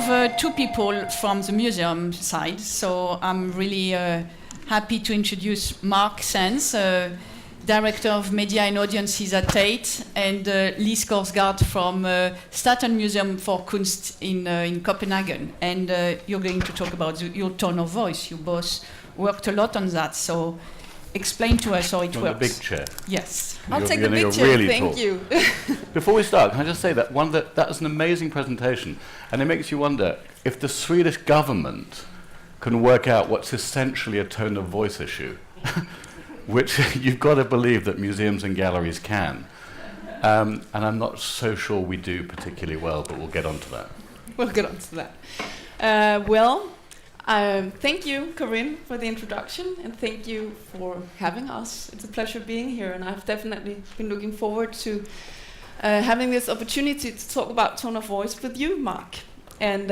have two people from the museum side, so I'm really happy to introduce Marc, Director of Media and Audiences at Tate, and Lise Korsgaard from Statens Museum for Kunst in Copenhagen. And you're going to talk about your tone of voice. You both worked a lot on that, so explain to us how it works. The big chair. Yes. I'll take the big chair, really thank you. Before we start, can I just say that that was an amazing presentation, and it makes you wonder if the Swedish government can work out what's essentially a tone of voice issue, which you've got to believe that museums and galleries can. And I'm not so sure we do particularly well, but we'll get on to that. We'll get on to that. Thank you, Corinne, for the introduction, and thank you for having us. It's a pleasure being here, and I've definitely been looking forward to having this opportunity to talk about tone of voice with you, Marc. And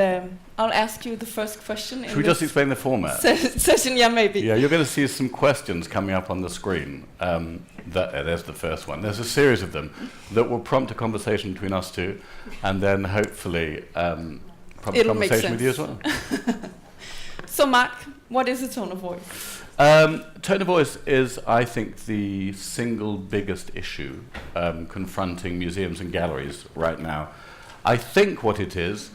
I'll ask you the first question. Should we just explain the format? Session, yeah, maybe. Yeah, you're going to see some questions coming up on the screen. There's the first one. There's a series of them that will prompt a conversation between us two, and then hopefully prompt a conversation with you as well. So, Marc, what is a tone of voice? Tone of voice is, I think, the single biggest issue confronting museums and galleries right now. I think what it is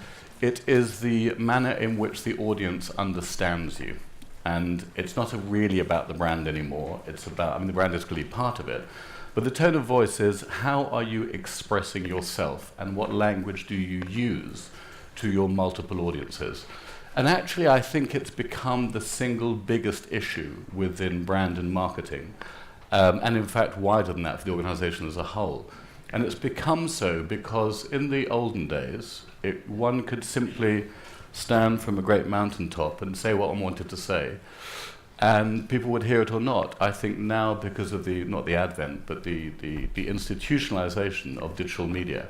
the manner in which the audience understands you. And it's not really about the brand anymore. It's about, the brand is clearly part of it. But the tone of voice is, how are you expressing yourself, and what language do you use to your multiple audiences? And actually, I think it's become the single biggest issue within brand and marketing, and in fact wider than that for the organization as a whole. And it's become so because in the olden days, one could simply stand from a great mountaintop and say what one wanted to say, and people would hear it or not. I think now, because of not the advent, but the institutionalization of digital media,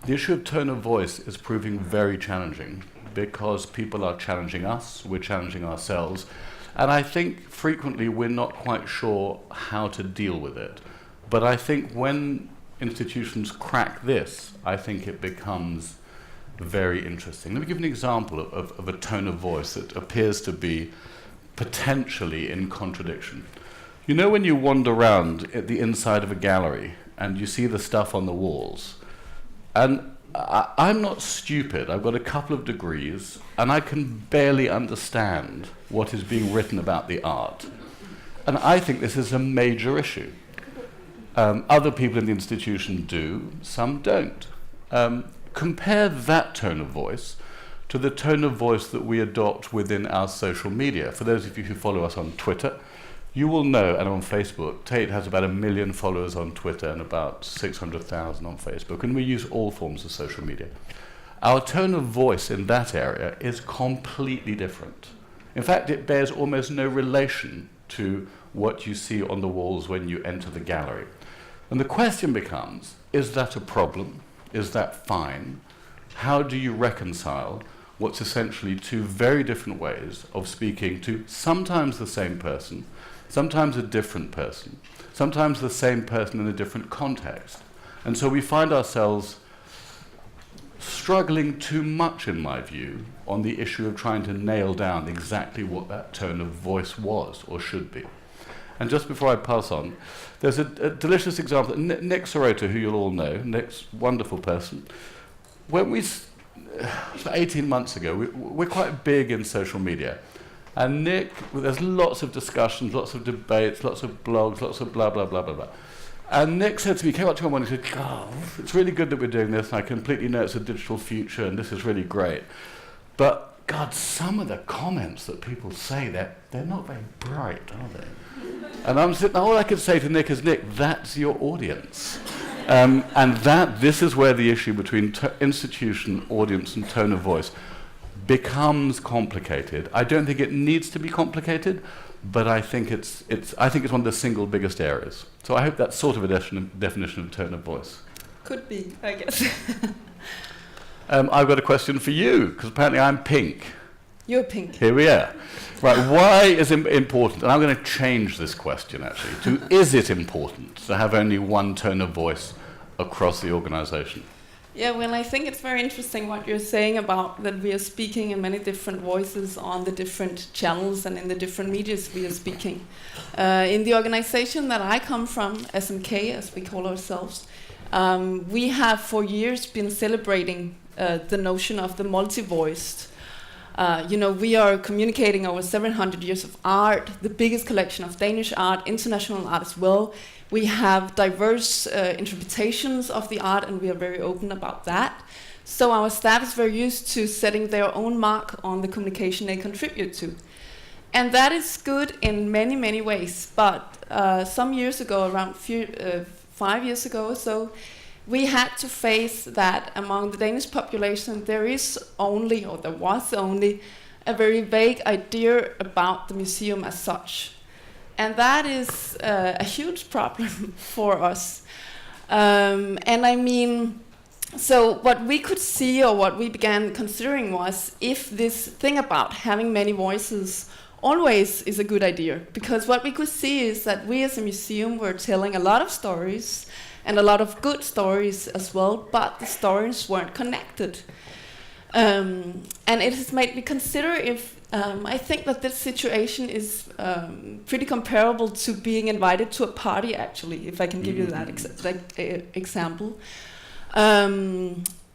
the issue of tone of voice is proving very challenging, because people are challenging us, we're challenging ourselves, and I think frequently we're not quite sure how to deal with it. But I think when institutions crack this, I think it becomes very interesting. Let me give an example of a tone of voice that appears to be potentially in contradiction. You know, when you wander around at the inside of a gallery and you see the stuff on the walls, and I'm not stupid, I've got a couple of degrees, and I can barely understand what is being written about the art. And I think this is a major issue. Other people in the institution do, some don't. Compare that tone of voice to the tone of voice that we adopt within our social media. For those of you who follow us on Twitter, you will know, and on Facebook, Tate has about 1 million followers on Twitter and about 600,000 on Facebook, and we use all forms of social media. Our tone of voice in that area is completely different. In fact, it bears almost no relation to what you see on the walls when you enter the gallery. And the question becomes, is that a problem? Is that fine? How do you reconcile what's essentially two very different ways of speaking to sometimes the same person, sometimes a different person, sometimes the same person in a different context? And so we find ourselves struggling too much, in my view, on the issue of trying to nail down exactly what that tone of voice was or should be. And just before I pass on, there's a delicious example. Nick Sorota, who you'll all know, Nick's a wonderful person. When we, 18 months ago, we're quite big in social media. And Nick, there's lots of discussions, lots of debates, lots of blogs, lots of blah, blah, blah, blah, blah. And Nick said to me, came up to me one morning and said, "God, it's really good that we're doing this, and I completely know it's a digital future, and this is really great. But, God, some of the comments that people say, they're not very bright, are they?" And I'm sitting, all I could say to Nick is, "Nick, that's your audience." And this is where the issue between institution, audience, and tone of voice becomes complicated. I don't think it needs to be complicated, but I think it's one of the single biggest areas. So I hope that's sort of a definition of tone of voice. Could be, I guess. I've got a question for you, because apparently I'm pink. You're pink. Here we are. Right, why is it important? And I'm going to change this question, actually, to is it important to have only one tone of voice across the organization? Yeah, well, I think it's very interesting what you're saying about that we are speaking in many different voices on the different channels and in the different medias we are speaking. In the organization that I come from, SMK, as we call ourselves, we have for years been celebrating the notion of the multi-voiced. We are communicating over 700 years of art, the biggest collection of Danish art, international art as well. We have diverse interpretations of the art, and we are very open about that. So our staff is very used to setting their own mark on the communication they contribute to. And that is good in many, many ways. But some years ago, around 5 years ago or so, we had to face that among the Danish population there was only a very vague idea about the museum as such. And that is a huge problem for us. And I mean, so what we could see, or what we began considering, was if this thing about having many voices always is a good idea. Because what we could see is that we as a museum were telling a lot of stories, and a lot of good stories as well, but the stories weren't connected. And it has made me consider if I think that this situation is pretty comparable to being invited to a party, actually, if I can give you that example.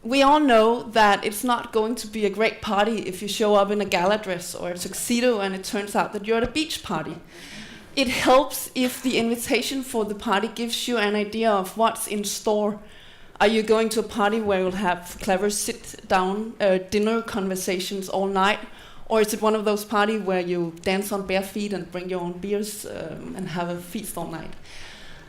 We all know that it's not going to be a great party if you show up in a gala dress or a tuxedo and it turns out that you're at a beach party. It helps if the invitation for the party gives you an idea of what's in store. Are you going to a party where you'll have clever sit-down dinner conversations all night? Or is it one of those parties where you dance on bare feet and bring your own beers and have a feast all night?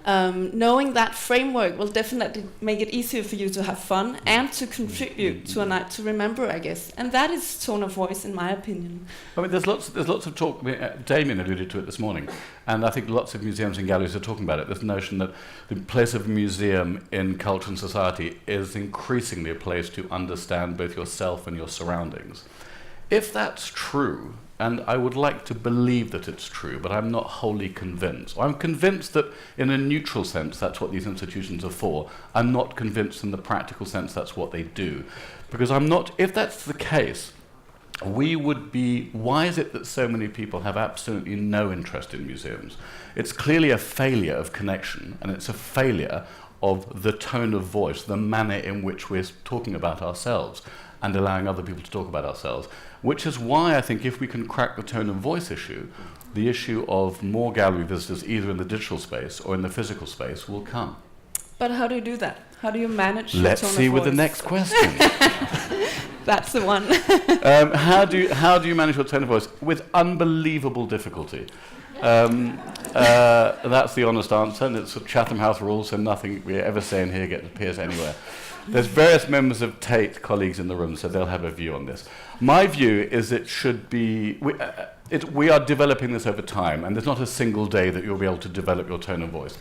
Knowing that framework will definitely make it easier for you to have fun and to contribute to a night to remember, I guess. And that is tone of voice, in my opinion. I mean, there's lots of talk. I mean, Damien alluded to it this morning, and I think lots of museums and galleries are talking about it. This notion that the place of a museum in culture and society is increasingly a place to understand both yourself and your surroundings. If that's true, and I would like to believe that it's true, but I'm not wholly convinced. I'm convinced that in a neutral sense that's what these institutions are for. I'm not convinced in the practical sense that's what they do. Because if that's the case, why is it that so many people have absolutely no interest in museums? It's clearly a failure of connection, and it's a failure of the tone of voice, the manner in which we're talking about ourselves and allowing other people to talk about ourselves, which is why I think if we can crack the tone of voice issue, the issue of more gallery visitors either in the digital space or in the physical space will come. But how do you do that? How do you manage Let's the tone see of with voice? the next question. That's the one. How do you manage your tone of voice? With unbelievable difficulty. That's the honest answer, and it's a Chatham House rule, so nothing we ever say in here appears anywhere. There's various members of Tate colleagues in the room, so they'll have a view on this. My view is it should be... We are developing this over time, and there's not a single day that you'll be able to develop your tone of voice.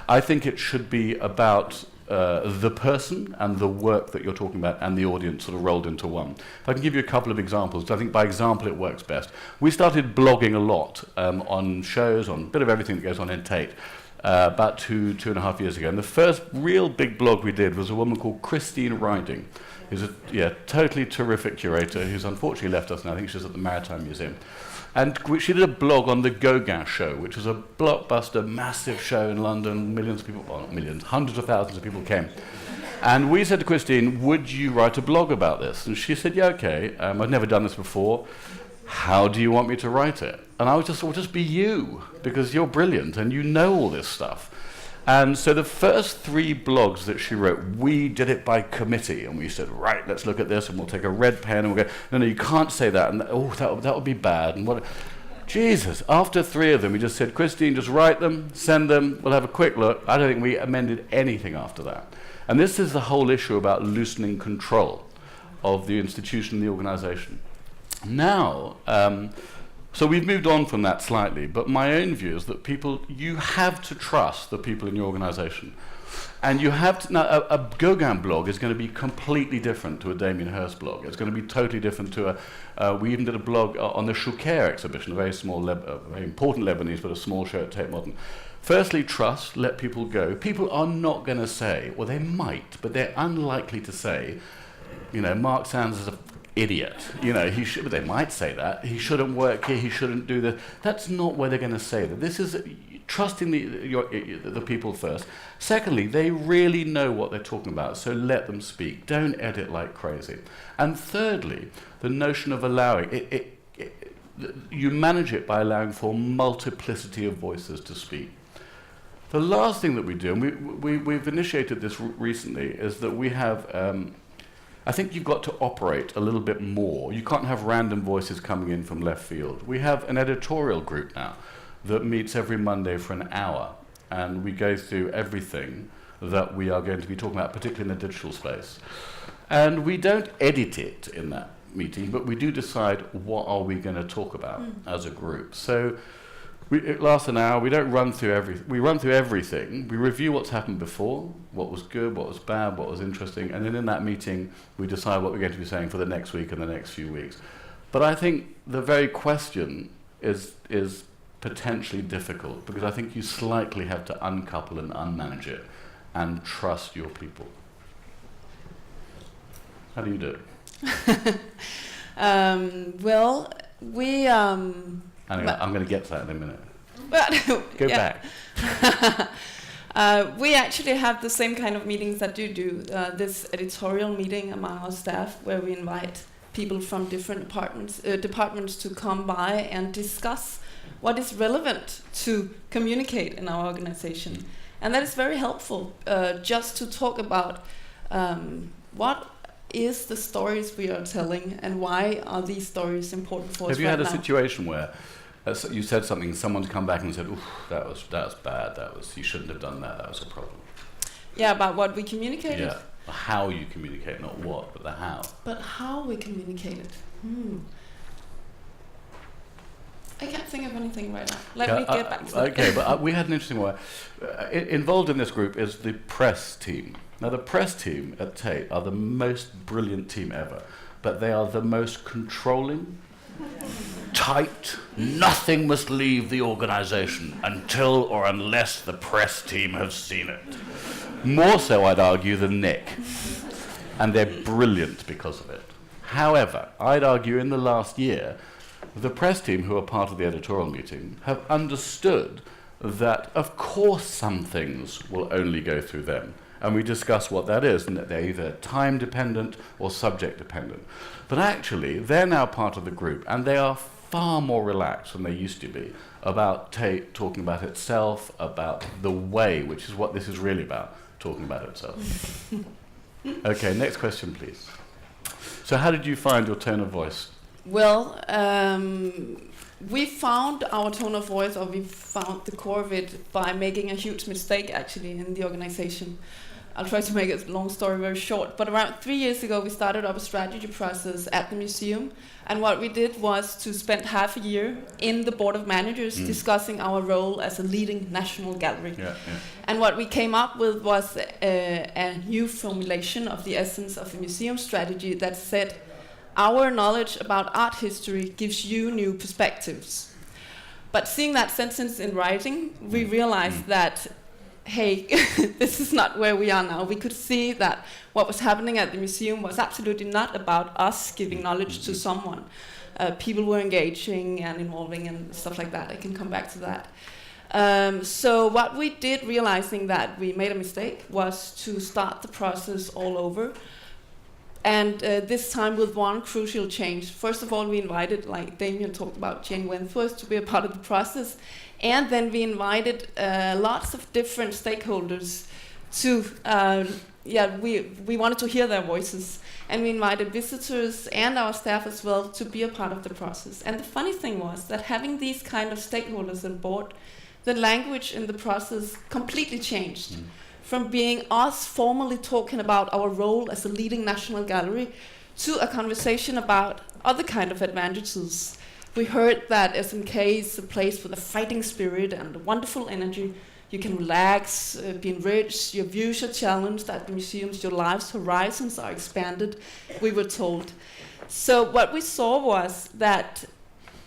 I think it should be about the person and the work that you're talking about and the audience sort of rolled into one. If I can give you a couple of examples, I think by example it works best. We started blogging a lot on shows, on a bit of everything that goes on in Tate, about two and a half years ago. And the first real big blog we did was a woman called Christine Riding, who's a totally terrific curator who's unfortunately left us now. I think she's at the Maritime Museum. And she did a blog on the Gauguin show, which was a blockbuster, massive show in London. Millions of people, well, not millions, hundreds of thousands of people came. And we said to Christine, would you write a blog about this? And she said, yeah, okay. I've never done this before. How do you want me to write it? And I was just, well, just be you, because you're brilliant and you know all this stuff. And so the first 3 blogs that she wrote, we did it by committee, and we said, right, let's look at this, and we'll take a red pen, and we'll go, no, you can't say that, and that would be bad. And what? Jesus, after 3 of them, we just said, Christine, just write them, send them, we'll have a quick look. I don't think we amended anything after that. And this is the whole issue about loosening control of the institution, the organization. Now, so we've moved on from that slightly, but my own view is that you have to trust the people in your organization. And you have to, now a Gauguin blog is going to be completely different to a Damien Hirst blog. It's going to be totally different to we even did a blog on the Choucair exhibition, a very small, very important Lebanese, but a small show at Tate Modern. Firstly, trust, let people go. People are not going to say, well, they might, but they're unlikely to say, Marc Sands is an idiot. But they might say that. He shouldn't work here, he shouldn't do this. That's not where they're going to say that. This is trusting the people first. Secondly, they really know what they're talking about, so let them speak. Don't edit like crazy. And thirdly, the notion of allowing, you manage it by allowing for multiplicity of voices to speak. The last thing that we do, and we've initiated this recently, is that we have, I think you've got to operate a little bit more. You can't have random voices coming in from left field. We have an editorial group now that meets every Monday for an hour, and we go through everything that we are going to be talking about, particularly in the digital space. And we don't edit it in that meeting, but we do decide what are we going to talk about as a group. So it lasts an hour. We don't run through everything. We run through everything. We review what's happened before, what was good, what was bad, what was interesting, and then in that meeting we decide what we're going to be saying for the next week and the next few weeks. But I think the very question is potentially difficult, because I think you slightly have to uncouple and unmanage it and trust your people. How do you do it? Well, we... Anyway, I'm going to get to that in a minute. Go back. We actually have the same kind of meetings that you do, this editorial meeting among our staff, where we invite people from different departments to come by and discuss what is relevant to communicate in our organization. And that is very helpful, just to talk about what is the stories we are telling and why are these stories important for us right now. Have you had a situation where you said something, someone's come back and said, "Oof, that was bad. You shouldn't have done that. That was a problem." Yeah, about what we communicated. Yeah, how you communicate, not what, but the how. But how we communicated. I can't think of anything right now. Let me get back to that. Okay, but we had an interesting one. Involved in this group is the press team. Now, the press team at Tate are the most brilliant team ever, but they are the most controlling, tight, nothing must leave the organization until or unless the press team have seen it. More so, I'd argue, than Nick. And they're brilliant because of it. However, I'd argue in the last year, the press team, who are part of the editorial meeting, have understood that, of course, some things will only go through them. And we discuss what that is, and that they're either time-dependent or subject-dependent. But actually, they're now part of the group, and they are far more relaxed than they used to be about Tate talking about itself, about the way, which is what this is really about, talking about itself. Okay, next question, please. So how did you find your tone of voice? Well, we found our tone of voice, or we found the core of it, by making a huge mistake, actually, in the organization. I'll try to make a long story very short, but around 3 years ago we started up a strategy process at the museum, and what we did was to spend half a year in the board of managers discussing our role as a leading national gallery. And what we came up with was a new formulation of the essence of the museum strategy that said, our knowledge about art history gives you new perspectives. But seeing that sentence in writing, we realized that, hey, this is not where we are now. We could see that what was happening at the museum was absolutely not about us giving knowledge to someone. People were engaging and involving and stuff like that. I can come back to that. So what we did, realizing that we made a mistake, was to start the process all over. And this time with one crucial change. First of all, we invited, like Damien talked about, Jane Wentworth to be a part of the process. And then we invited lots of different stakeholders to, we wanted to hear their voices. And we invited visitors and our staff as well to be a part of the process. And the funny thing was that having these kind of stakeholders on board, the language in the process completely changed. From being us formally talking about our role as a leading national gallery to a conversation about other kind of advantages. We heard that SMK is a place with a fighting spirit and a wonderful energy. you can relax, be enriched, your views are challenged at the museums, your life's horizons are expanded, we were told. So what we saw was that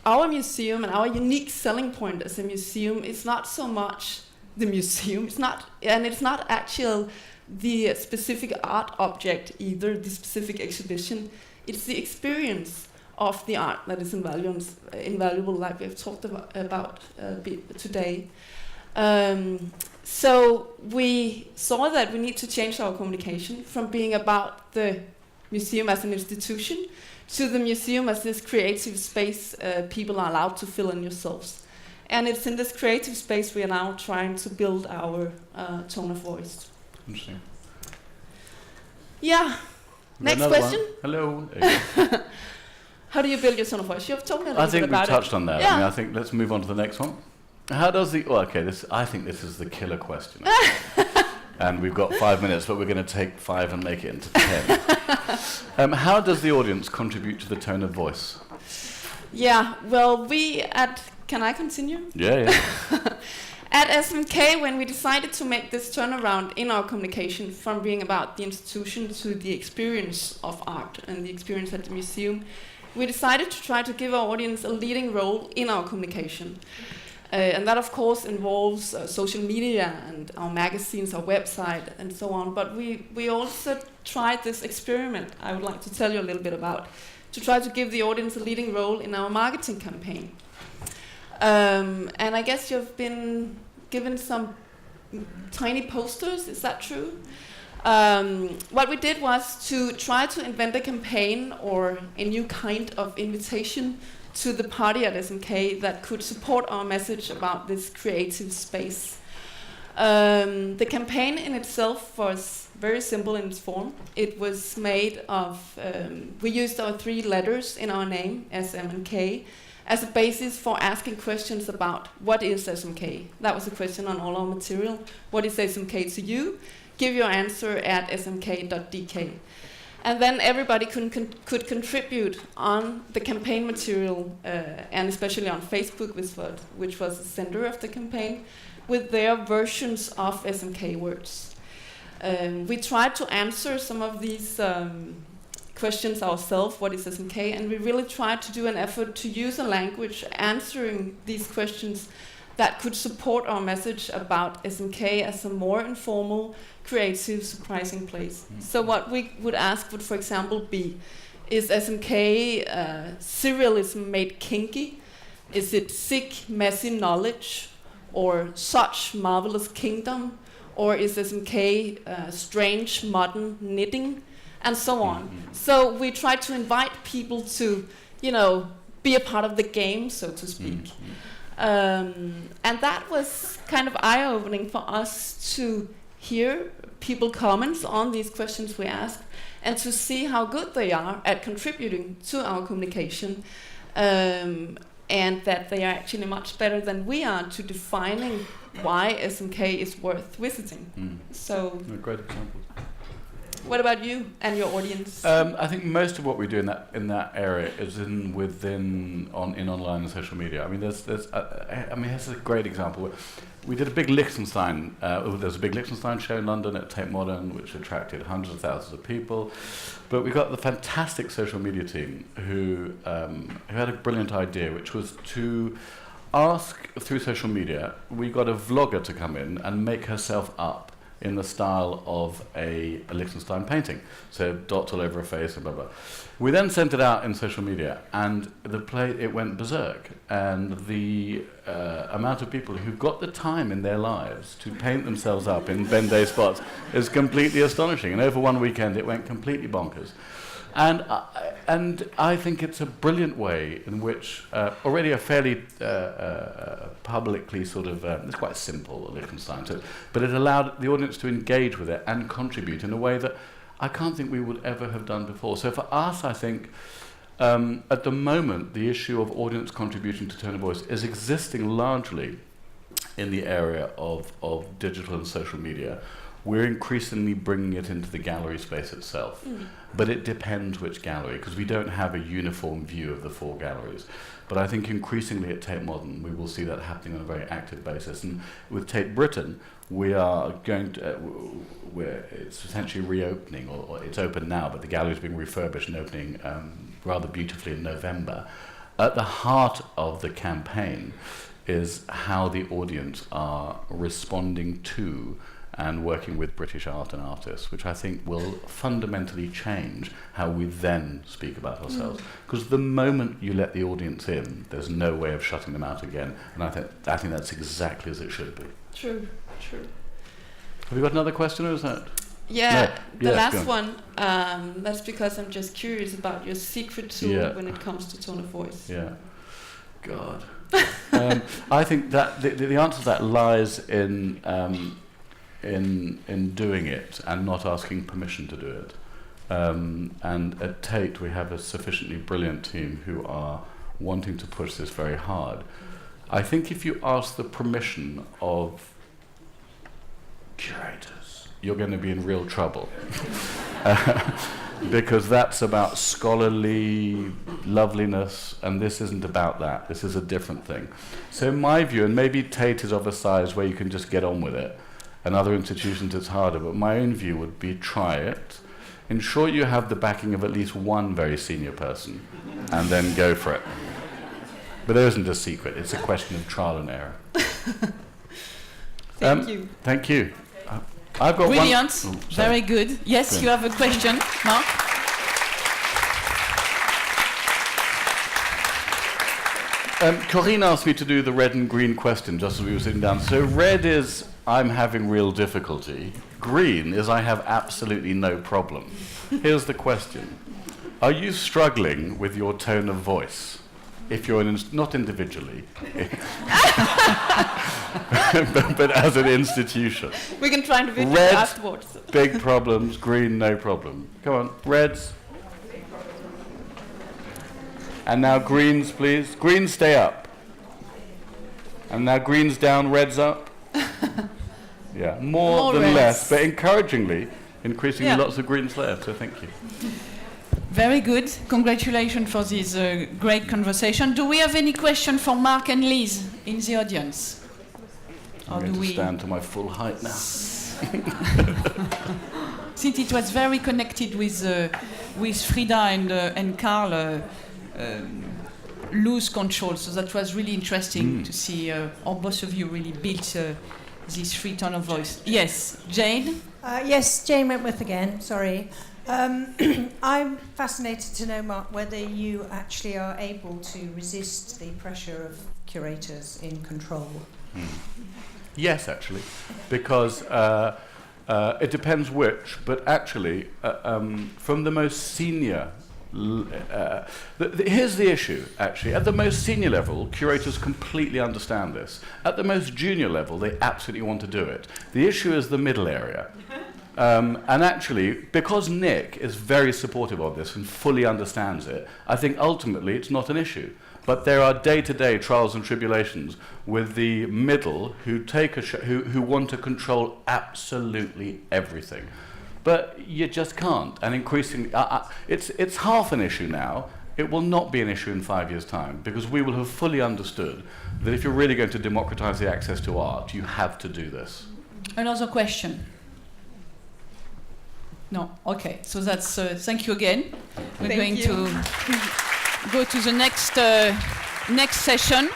our museum and our unique selling point as a museum is not so much the museum, it's not actual the specific art object either, the specific exhibition. It's the experience of the art that is invaluable, like we've talked about today. So we saw that we need to change our communication from being about the museum as an institution to the museum as this creative space people are allowed to fill in yourselves. And it's in this creative space we are now trying to build our tone of voice. Interesting. Yeah. Next question. One. Hello. How do you build your tone of voice? You've told me a little bit about it. I think we've touched on that. Yeah. I mean, I think let's move on to the next one. How does the... Oh, okay, I think this is the killer question. And we've got 5 minutes, but we're going to take 5 and make it into 10. How does the audience contribute to the tone of voice? Yeah, well, Can I continue? Yeah. At SMK, when we decided to make this turnaround in our communication from being about the institution to the experience of art and the experience at the museum, we decided to try to give our audience a leading role in our communication. And that, of course, involves social media and our magazines, our website, and so on. But we also tried this experiment I would like to tell you a little bit about, to try to give the audience a leading role in our marketing campaign. And I guess you've been given some tiny posters, is that true? What we did was to try to invent a campaign or a new kind of invitation to the party at SMK that could support our message about this creative space. The campaign in itself was very simple in its form. It was made of, we used our 3 letters in our name, SM and K, as a basis for asking questions about what is SMK. That was a question on all our material. What is SMK to you? Give your answer at smk.dk. And then everybody could contribute on the campaign material, and especially on Facebook, which was the center of the campaign, with their versions of SMK words. We tried to answer some of these questions ourselves, what is SMK, and we really tried to do an effort to use a language answering these questions that could support our message about SMK as a more informal, creative, surprising place. So what we would ask would, for example, be, is SMK serialism made kinky? Is it sick, messy knowledge? Or such marvelous kingdom? Or is SMK strange, modern knitting? And so on. So we try to invite people to, be a part of the game, so to speak. And that was kind of eye-opening for us to hear people comments on these questions we asked and to see how good they are at contributing to our communication, and that they are actually much better than we are to defining why SMK is worth visiting. So, great example. What about you and your audience? I think most of what we do in that area is in online and social media. I mean, there's a great example. We did a big Liechtenstein. There's a big Liechtenstein show in London at Tate Modern, which attracted hundreds of thousands of people. But we got the fantastic social media team who had a brilliant idea, which was to ask through social media. We got a vlogger to come in and make herself up in the style of a Liechtenstein painting. So dots all over her face and blah, blah. We then sent it out in social media, and it went berserk. And the amount of people who got the time in their lives to paint themselves up in Ben-Day spots is completely astonishing. And over one weekend, it went completely bonkers. And I think it's a brilliant way in which already a fairly publicly sort of, it's quite simple, Liechtenstein, but it allowed the audience to engage with it and contribute in a way that I can't think we would ever have done before. So for us, I think, at the moment, the issue of audience contribution to tone of voice is existing largely in the area of digital and social media, we're increasingly bringing it into the gallery space itself. But it depends which gallery, because we don't have a uniform view of the 4 galleries. But I think increasingly at Tate Modern, we will see that happening on a very active basis. And with Tate Britain, we are going to, it's essentially reopening, or it's open now, but the gallery is being refurbished and opening rather beautifully in November. At the heart of the campaign is how the audience are responding to and working with British art and artists, which I think will fundamentally change how we then speak about ourselves. Because the moment you let the audience in, there's no way of shutting them out again. And I think that's exactly as it should be. True. Have you got another question, or is that? Yeah, no. the Yes, last one, that's because I'm just curious about your secret tool when it comes to tone of voice. Yeah. God. I think that the answer to that lies in doing it and not asking permission to do it. And at Tate, we have a sufficiently brilliant team who are wanting to push this very hard. I think if you ask the permission of curators, you're going to be in real trouble. Because that's about scholarly loveliness, and this isn't about that. This is a different thing. So in my view, and maybe Tate is of a size where you can just get on with it, and other institutions it's harder, but my own view would be try it, ensure you have the backing of at least one very senior person, and then go for it. But there isn't a secret, it's a question of trial and error. Thank you. Thank you. I've got Brilliant. one. Very good. Yes, you have a question, Marc? Corinne asked me to do the red and green question just as we were sitting down. So red is, I'm having real difficulty. Green is, I have absolutely no problem. Here's the question. Are you struggling with your tone of voice? If you're not individually, but as an institution. We can try and video Red, afterwards. big problems. Green, no problem. Come on, reds. And now greens, please. Greens, stay up. And now greens down, reds up. Yeah, more than reds. less, but encouragingly, increasingly Yeah. lots of greens left, so thank you. Very good. Congratulations for this great conversation. Do we have any question for Marc and Lise in the audience? I'm going to stand to my full height now. Since it was very connected with Frida and Carl, lose control, so that was really interesting to see how both of you really built this free tone of voice. Yes, Jane? Yes, Jane Wentworth again, sorry. I'm fascinated to know, Marc, whether you actually are able to resist the pressure of curators in control. Yes, actually, because it depends which, but actually, from the most senior, here's the issue, actually. At the most senior level, curators completely understand this. At the most junior level, they absolutely want to do it. The issue is the middle area. And actually, because Nick is very supportive of this and fully understands it, I think ultimately it's not an issue. But there are day-to-day trials and tribulations with the middle who take who want to control absolutely everything. But you just can't. And increasingly, it's half an issue now. It will not be an issue in 5 years' time, because we will have fully understood that if you're really going to democratize the access to art, you have to do this. Another question? No. Okay. So that's thank you again. We're Thank going you. to go to the next session.